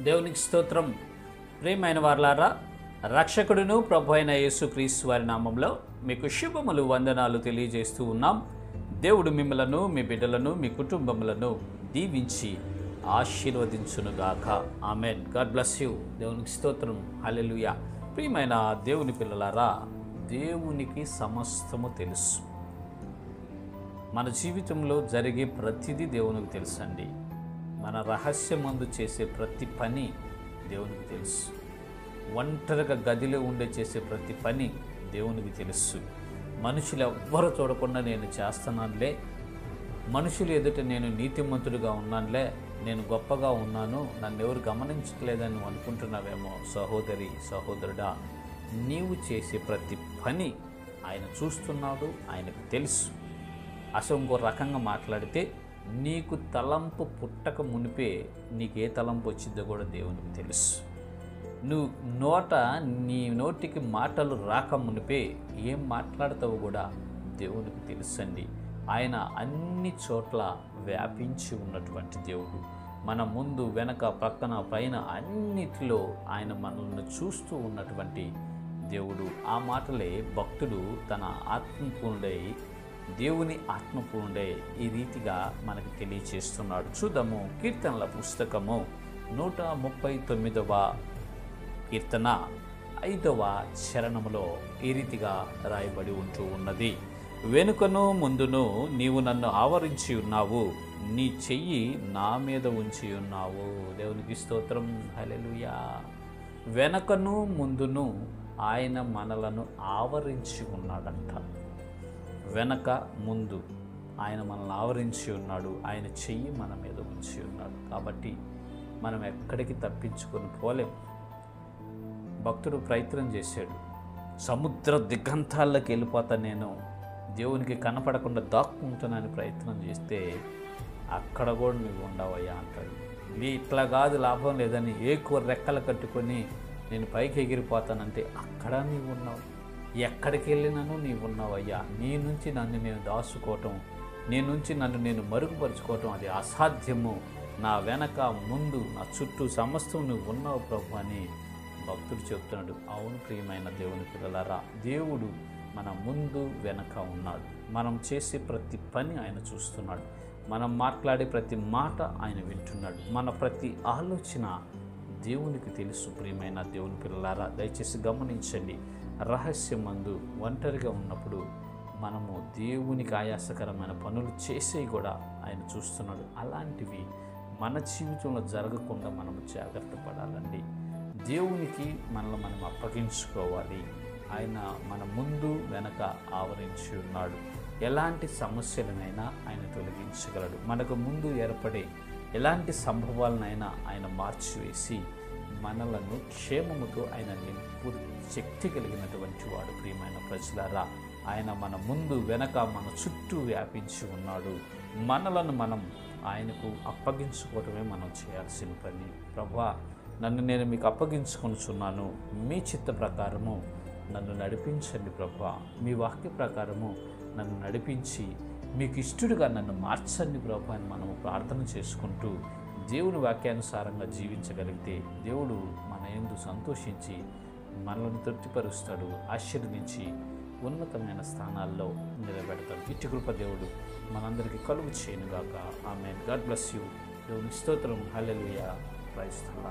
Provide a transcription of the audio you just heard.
దేవునికి స్తోత్రం. ప్రియమైన వారలారా, రక్షకుడును ప్రభు అయిన యేసుక్రీస్తు వారి నామంలో మీకు శుభములు, వందనాలు తెలియజేస్తూ ఉన్నాం. దేవుడు మిమ్మలను, మీ బిడ్డలను, మీ కుటుంబములను దీవించి ఆశీర్వదించునుగాక. ఆమెన్. God bless you. దేవునికి స్తోత్రం. హల్లెలూయా. ప్రియమైన దేవుని పిల్లలారా, దేవునికి సమస్తము తెలుసు. మన జీవితంలో జరిగే ప్రతిదీ దేవునికి తెలుసండి. మన రహస్యమందు చేసే ప్రతి పని దేవునికి తెలుసు. ఒంటరిగా గదిలో ఉండే చేసే ప్రతి పని దేవునికి తెలుసు. మనుషులు ఎవ్వరు చూడకుండా నేను చేస్తున్నానులే, మనుషులు ఎదుట నేను నీతిమంతుడిగా ఉన్నానులే, నేను గొప్పగా ఉన్నాను, నన్ను ఎవరు గమనించట్లేదని అనుకుంటున్నావేమో సహోదరి, సహోదరుడా, నీవు చేసే ప్రతి పని ఆయన చూస్తున్నాడు, ఆయనకు తెలుసు. అసలు ఇంకో రకంగా మాట్లాడితే, నీకు తలంపు పుట్టక మునిపే నీకు ఏ తలంపు వచ్చిందో కూడా దేవునికి తెలుసు. నీ నోటికి మాటలు రాక మునిపే ఏం మాట్లాడతావో కూడా దేవునికి తెలుసండి. ఆయన అన్ని చోట్ల వ్యాపించి ఉన్నటువంటి దేవుడు. మన ముందు, వెనక, పక్కన, పైన అన్నిటిలో ఆయన మనల్ని చూస్తూ ఉన్నటువంటి దేవుడు. ఆ మాటలే భక్తుడు తన ఆత్మపూర్ణుడై, దేవుని ఆత్మపూర్ణుడై ఈ రీతిగా మనకు తెలియచేస్తున్నాడు. చూద్దాము. కీర్తనల పుస్తకము 139వ కీర్తన 5వ చరణములో ఈ రీతిగా రాయబడి ఉంటూ ఉన్నది. వెనుకను ముందును నీవు నన్ను ఆవరించి ఉన్నావు, నీ చెయ్యి నా మీద ఉంచి ఉన్నావు. దేవునికి స్తోత్రం. హల్లెలూయా. వెనకను ముందును ఆయన మనలను ఆవరించి ఉన్నాడంట. వెనక ముందు ఆయన మనల్ని ఆవరించి ఉన్నాడు. ఆయన చెయ్యి మన మీద ఉంచి ఉన్నాడు. కాబట్టి మనం ఎక్కడికి తప్పించుకొని పోలేం. భక్తుడు ప్రయత్నం చేశాడు. సముద్ర దిగంతాల్లోకి వెళ్ళిపోతా, నేను దేవునికి కనపడకుండా దాక్కుంటానని ప్రయత్నం చేస్తే, అక్కడ కూడా నువ్వు ఉండవయ్యా అంటాడు. ఇట్లా కాదు, లాభం లేదని ఏకువ రెక్కలు కట్టుకొని నేను పైకి ఎగిరిపోతానంటే, అక్కడ నీవు ఉన్నావు. ఎక్కడికి వెళ్ళినాను నీవు ఉన్నావయ్యా. నీ నుంచి నన్ను నేను దాచుకోవటం, నీ నుంచి నన్ను నేను మరుగుపరుచుకోవటం అది అసాధ్యము. నా వెనక, ముందు, నా చుట్టూ సమస్తం నువ్వు ఉన్నావు ప్రభు అని భక్తుడు చెప్తున్నాడు. అవును ప్రియమైన దేవుని పిల్లలారా, దేవుడు మన ముందు, వెనక ఉన్నాడు. మనం చేసే ప్రతి పని ఆయన చూస్తున్నాడు. మనం మాట్లాడే ప్రతి మాట ఆయన వింటున్నాడు. మన ప్రతి ఆలోచన దేవునికి తెలుసు. ప్రియమైన దేవుని పిల్లలారా, దయచేసి గమనించండి. రహస్యమందు ఒంటరిగా ఉన్నప్పుడు మనము దేవునికి ఆయాసకరమైన పనులు చేసేవి కూడా ఆయన చూస్తున్నాడు. అలాంటివి మన జీవితంలో జరగకుండా మనము జాగ్రత్త పడాలండి. దేవునికి మనల్ని మనం అప్పగించుకోవాలి. ఆయన మన ముందు, వెనక ఆవరించి ఉన్నాడు. ఎలాంటి సమస్యలనైనా ఆయన తొలగించగలడు. మనకు ముందు ఏర్పడే ఎలాంటి సంభవాలనైనా ఆయన మార్చివేసి మనలను క్షేమముతో ఆయన నింపు శక్తి కలిగినటువంటి వాడు. ప్రియమైన ప్రజలారా, ఆయన మన ముందు, వెనక, మన చుట్టూ వ్యాపించి ఉన్నాడు. మనలను మనం ఆయనకు అప్పగించుకోవటమే మనం చేయాల్సిన పని. ప్రభువా, నన్ను నేను మీకు అప్పగించుకొనుచున్నాను, మీ చిత్త ప్రకారము నన్ను నడిపించండి ప్రభువా, మీ వాక్య ప్రకారము నన్ను నడిపించి మీకు ఇష్టడుగా నన్ను మార్చండి ప్రభు అని మనము ప్రార్థన చేసుకుంటూ దేవుని వాక్యానుసారంగా జీవించగలిగితే దేవుడు మన యందు సంతోషించి మనల్ని తృప్తిపరుస్తాడు, ఆశీర్వదించి ఉన్నతమైన స్థానాల్లో నిలబెడతాడు. ఇట్టి కృప దేవుడు మనందరికీ కలుగు చేయనుగాక. ఆమేన్. God bless you. దేవుని స్తోత్రం. హల్లెలూయా. Praise the lord.